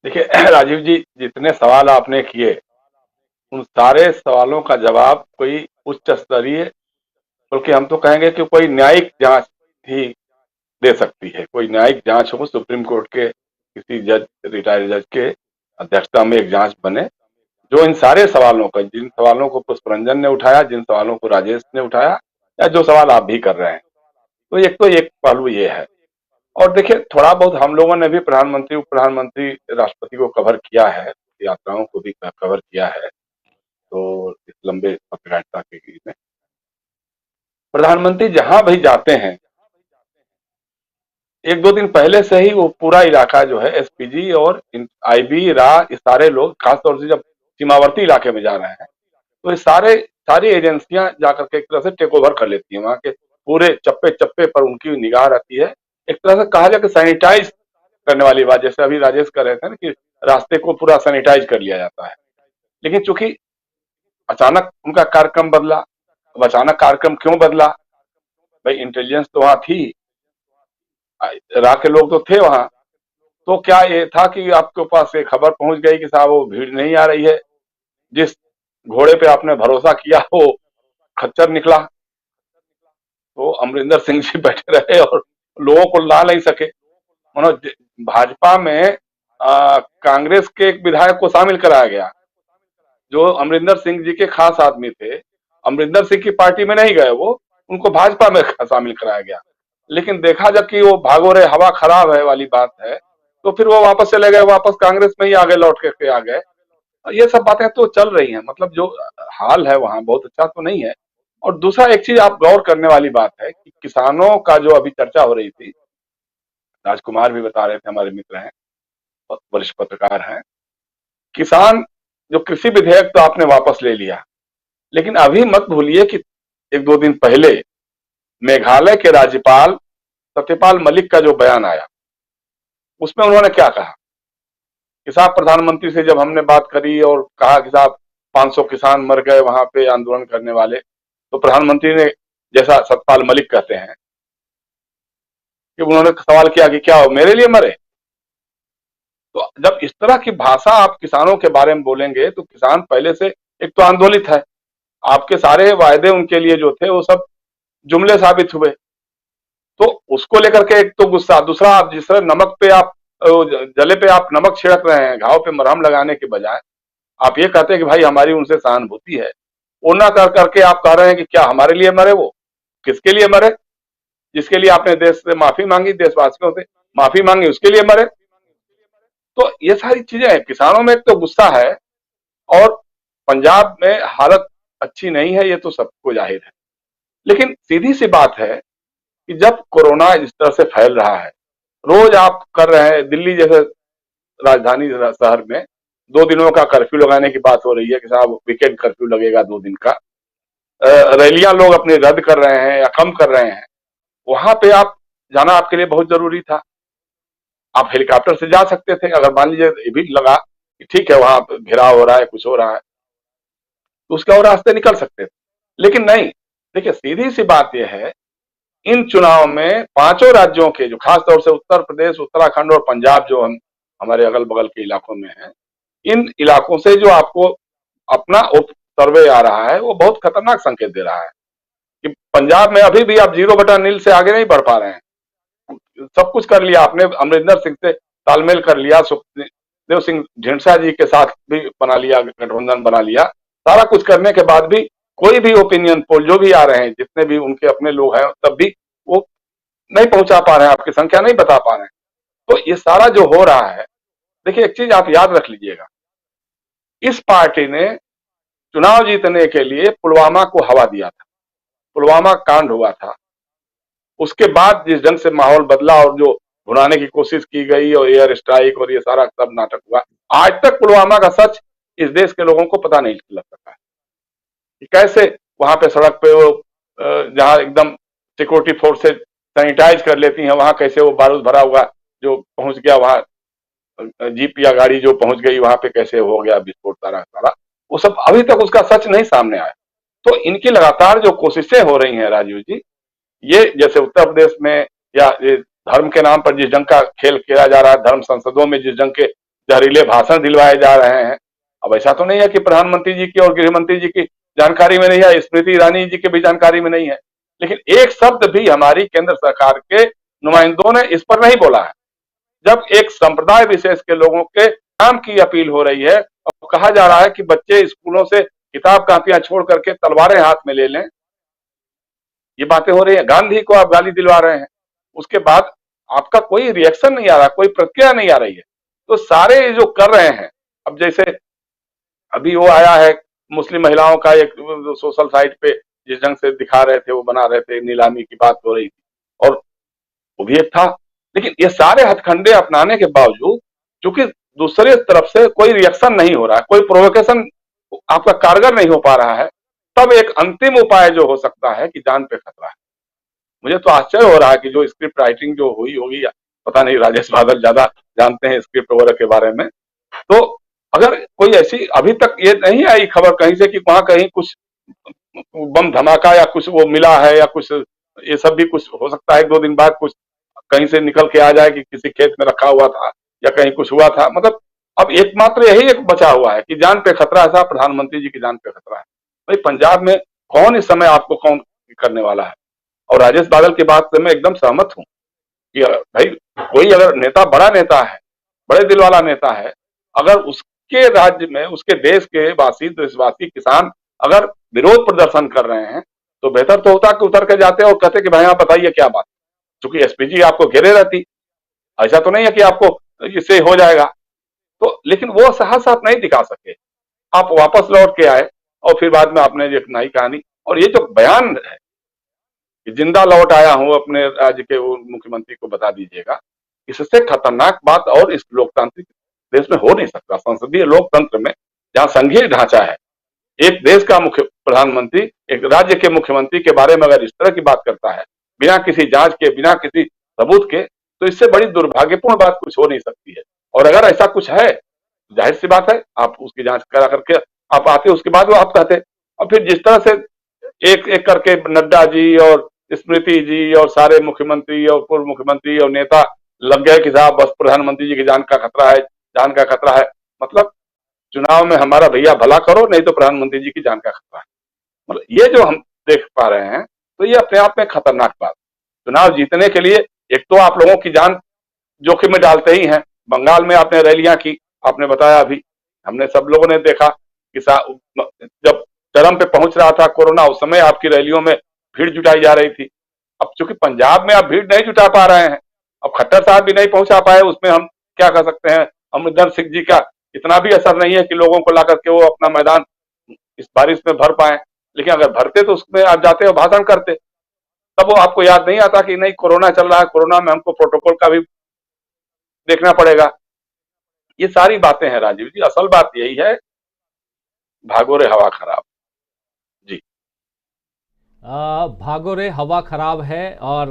देखिए राजीव जी, जितने सवाल आपने किए उन सारे सवालों का जवाब कोई उच्च स्तरीय, बल्कि हम तो कहेंगे कि कोई न्यायिक जांच ही दे सकती है। कोई न्यायिक जांच हो, सुप्रीम कोर्ट के किसी जज, रिटायर्ड जज के अध्यक्षता में एक जांच बने, जो इन सारे सवालों का, जिन सवालों को पुष्परंजन ने उठाया, जिन सवालों को राजेश ने उठाया, या जो सवाल आप भी कर रहे हैं, तो एक पहलू ये है। और देखिए, थोड़ा बहुत हम लोगों ने भी प्रधानमंत्री, उप प्रधानमंत्री, राष्ट्रपति को कवर किया है, यात्राओं को भी कवर किया है, तो इस लंबे पत्रकारिता के में प्रधानमंत्री जहां भी जाते हैं, एक दो दिन पहले से ही वो पूरा इलाका जो है, एसपीजी और आईबी, रा, ये सारे लोग, खासतौर से जब सीमावर्ती इलाके में जा रहे हैं, तो ये सारी एजेंसियां जाकर के एक तरह से टेक ओवर कर लेती हैं। वहां के पूरे चप्पे चप्पे पर उनकी निगाह रहती है। एक तरह से कहा जाए कि सैनिटाइज करने वाली बात, जैसे अभी राजेश कह रहे थे ना कि रास्ते को पूरा सैनिटाइज कर लिया जाता है। लेकिन चूंकि अचानक उनका कार्यक्रम बदला। अब अचानक कार्यक्रम क्यों बदला? भाई, इंटेलिजेंस तो वहां थी, रा के लोग तो थे वहां। तो क्या ये था कि आपके पास ये खबर पहुंच गई कि साहब वो भीड़ नहीं आ रही है, जिस घोड़े पे आपने भरोसा किया वो खच्चर निकला, तो अमरिंदर सिंह जी बैठे रहे और लोगों को ला नहीं सके। मनोज, भाजपा में कांग्रेस के एक विधायक को शामिल कराया गया, जो अमरिंदर सिंह जी के खास आदमी थे। अमरिंदर सिंह की पार्टी में नहीं गए वो, उनको भाजपा में शामिल कराया गया। लेकिन देखा जब कि वो भागो रे हवा खराब है वाली बात है, तो फिर वो वापस चले गए, वापस कांग्रेस में ही आगे लौट के आ गए। ये सब बातें तो चल रही हैं, मतलब जो हाल है वहां बहुत अच्छा तो नहीं है। और दूसरा एक चीज आप गौर करने वाली बात है कि किसानों का जो अभी चर्चा हो रही थी, राजकुमार भी बता रहे थे, हमारे मित्र हैं, वरिष्ठ पत्रकार हैं, किसान जो कृषि विधेयक तो आपने वापस ले लिया, लेकिन अभी मत भूलिए कि एक दो दिन पहले मेघालय के राज्यपाल सत्यपाल मलिक का जो बयान आया, उसमें उन्होंने क्या कहा कि साहब, प्रधानमंत्री से जब हमने बात करी और कहा कि साहब 500 किसान मर गए वहां पे आंदोलन करने वाले, तो प्रधानमंत्री ने, जैसा सतपाल मलिक कहते हैं, कि उन्होंने सवाल किया कि क्या मेरे लिए मरे? तो जब इस तरह की भाषा आप किसानों के बारे में बोलेंगे, तो किसान पहले से एक तो आंदोलित है, आपके सारे वायदे उनके लिए जो थे वो सब जुमले साबित हुए, तो उसको लेकर के एक तो गुस्सा। दूसरा, आप जिस तरह नमक पे आप जले पे आप नमक छिड़क रहे हैं, घाव पे मरहम लगाने के बजाय आप ये कहते हैं कि भाई हमारी उनसे सहानुभूति है, वो ना कर करके आप कह रहे हैं कि क्या हमारे लिए मरे? वो किसके लिए मरे? जिसके लिए आपने देश से माफी मांगी, देशवासियों से माफी मांगी, उसके लिए मरे। तो ये सारी चीजें हैं, किसानों में एक तो गुस्सा है, और पंजाब में हालत अच्छी नहीं है, ये तो सबको जाहिर है। लेकिन सीधी सी बात है कि जब कोरोना इस तरह से फैल रहा है, रोज आप कर रहे हैं, दिल्ली जैसे राजधानी शहर में 2 दिनों का कर्फ्यू लगाने की बात हो रही है कि साहब वीकेंड कर्फ्यू लगेगा 2 दिन का। रैलियां लोग अपनी रद्द कर रहे हैं या कम कर रहे हैं। वहां पे आप जाना आपके लिए बहुत जरूरी था, आप हेलीकॉप्टर से जा सकते थे। अगर मान लीजिए ये भी लगा कि ठीक है वहां घेराव हो रहा है, कुछ हो रहा है, तो उसके और रास्ते निकल सकते थे, लेकिन नहीं। देखिए, सीधी सी बात यह है, इन चुनाव में पांचों राज्यों के, जो खासतौर से उत्तर प्रदेश, उत्तराखंड और पंजाब, जो हम हमारे अगल बगल के इलाकों में है, इन इलाकों से जो आपको अपना उप सर्वे आ रहा है, वो बहुत खतरनाक संकेत दे रहा है कि पंजाब में अभी भी आप 0/नील से आगे नहीं बढ़ पा रहे हैं। सब कुछ कर लिया आपने, अमरिंदर सिंह से तालमेल कर लिया, सुखदेव सिंह ढींडसा जी के साथ भी बना लिया, गठबंधन बना लिया, सारा कुछ करने के बाद भी कोई भी ओपिनियन पोल जो भी आ रहे हैं, जितने भी उनके अपने लोग हैं, तब भी वो नहीं पहुंचा पा रहे हैं, आपकी संख्या नहीं बता पा रहे हैं। तो ये सारा जो हो रहा है, देखिए एक चीज आप याद रख लीजिएगा, इस पार्टी ने चुनाव जीतने के लिए पुलवामा को हवा दिया था। पुलवामा कांड हुआ था, उसके बाद जिस ढंग से माहौल बदला और जो भुनाने की कोशिश की गई और एयर स्ट्राइक और ये सारा सब नाटक हुआ, आज तक पुलवामा का सच इस देश के लोगों को पता नहीं लग सका है कि कैसे वहां पे सड़क पे वो जहां एकदम सिक्योरिटी फोर्सेज सैनिटाइज कर लेती हैं, वहां कैसे वो बारूद भरा हुआ जो पहुंच गया, वहां जीप या गाड़ी जो पहुंच गई वहां पे कैसे हो गया विस्फोट, सारा सारा वो सब अभी तक उसका सच नहीं सामने आया। तो इनकी लगातार जो कोशिशें हो रही हैं राजीव जी, ये जैसे उत्तर प्रदेश में, या ये धर्म के नाम पर जिस ढंग का खेल खेला जा रहा है, धर्म संसदों में जिस ढंग के जहरीले भाषण दिलवाए जा रहे हैं। अब ऐसा तो नहीं है कि प्रधानमंत्री जी की और गृह मंत्री जी की जानकारी में नहीं है, स्मृति ईरानी जी की भी जानकारी में नहीं है, लेकिन एक शब्द भी हमारी केंद्र सरकार के नुमाइंदों ने इस पर नहीं बोला है। जब एक संप्रदाय विशेष के लोगों के काम की अपील हो रही है और कहा जा रहा है कि बच्चे स्कूलों से किताब कापियां छोड़ करके तलवारें हाथ में ले लें, ये बातें हो रही है। गांधी को आप गाली दिलवा रहे हैं, उसके बाद आपका कोई रिएक्शन नहीं आ रहा, कोई प्रतिक्रिया नहीं आ रही है। तो सारे जो कर रहे हैं, अब जैसे अभी वो आया है मुस्लिम महिलाओं का एक सोशल साइट पे जिस ढंग से दिखा रहे थे, वो बना रहे थे, नीलामी की बात हो रही थी और वो भी एक था। लेकिन ये सारे हथकंडे अपनाने के बावजूद चूंकि दूसरे तरफ से कोई रिएक्शन नहीं हो रहा है, कोई प्रोवोकेशन आपका कारगर नहीं हो पा रहा है, तब एक अंतिम उपाय जो हो सकता है कि जान पे खतरा है। मुझे तो आश्चर्य हो रहा है कि जो स्क्रिप्ट राइटिंग जो हुई होगी, पता नहीं राजेश बादल ज्यादा जानते हैं स्क्रिप्ट वगैरह के बारे में, तो अगर कोई ऐसी अभी तक ये नहीं आई खबर कहीं से कि वहां कहीं कुछ बम धमाका या कुछ वो मिला है या कुछ, ये सब भी कुछ हो सकता है। एक दो दिन बाद कुछ कहीं से निकल के आ जाए कि किसी खेत में रखा हुआ था या कहीं कुछ हुआ था। मतलब अब एकमात्र यही एक बचा हुआ है कि जान पे खतरा है साहब, प्रधानमंत्री जी की जान पे खतरा है। भाई पंजाब में कौन इस समय आपको कौन करने वाला है? और राजेश बादल की बात से मैं एकदम सहमत हूँ कि भाई कोई अगर नेता बड़ा नेता है, बड़े दिल वाला नेता है, अगर उसके राज्य में उसके देश के वासी देशवासी किसान अगर विरोध प्रदर्शन कर रहे हैं तो बेहतर तो होता कि उतर के जाते और कहते कि भाई आप बताइए क्या बात। चूंकि एसपीजी आपको घेरे रहती, ऐसा तो नहीं है कि आपको इससे हो जाएगा, तो लेकिन वो साहस आप नहीं दिखा सके। आप वापस लौट के आए और फिर बाद में आपने एक नई कहानी, और ये जो बयान है कि जिंदा लौट आया हूं अपने राज्य के वो मुख्यमंत्री को बता दीजिएगा, इससे खतरनाक बात और इस लोकतांत्रिक देश में हो नहीं सकता। संसदीय लोकतंत्र में जहां संघीय ढांचा है, एक देश का मुख्य प्रधानमंत्री एक राज्य के मुख्यमंत्री के बारे में अगर इस तरह की बात करता है बिना किसी जांच के, बिना किसी सबूत के, तो इससे बड़ी दुर्भाग्यपूर्ण बात कुछ हो नहीं सकती है। और अगर ऐसा कुछ है, जाहिर सी बात है आप उसकी जांच करा करके आप आते, उसके बाद वो आप कहते। और फिर जिस तरह से एक एक करके नड्डा जी और स्मृति जी और सारे मुख्यमंत्री और पूर्व मुख्यमंत्री और नेता लग गए कि साहब बस प्रधानमंत्री जी की जान का खतरा है, जान का खतरा है। मतलब चुनाव में हमारा भैया भला करो, नहीं तो प्रधानमंत्री जी की जान का खतरा है। मतलब ये जो हम देख पा रहे हैं, तो ये अपने आप में खतरनाक बात। चुनाव जीतने के लिए एक तो आप लोगों की जान जोखिम में डालते ही हैं। बंगाल में आपने रैलियां की, आपने बताया अभी, हमने सब लोगों ने देखा कि जब चरम पे पहुंच रहा था कोरोना, उस समय आपकी रैलियों में भीड़ जुटाई जा रही थी। अब चूंकि पंजाब में आप भीड़ नहीं जुटा पा रहे हैं, अब खट्टर साहब भी नहीं पहुंचा पाए, उसमें हम क्या कर सकते हैं। अमरिंदर सिंह जी का इतना भी असर नहीं है कि लोगों को ला करके वो अपना मैदान इस बारिश में भर पाए, लेकिन अगर भरते तो उसमें आप जाते और भाषण करते। तब वो आपको याद नहीं आता कि नहीं कोरोना चल रहा है, कोरोना में हमको प्रोटोकॉल का भी देखना पड़ेगा। ये सारी बातें हैं राजीव जी, असल बात यही है, भागो रे हवा खराब। जी भागो रे हवा खराब है। और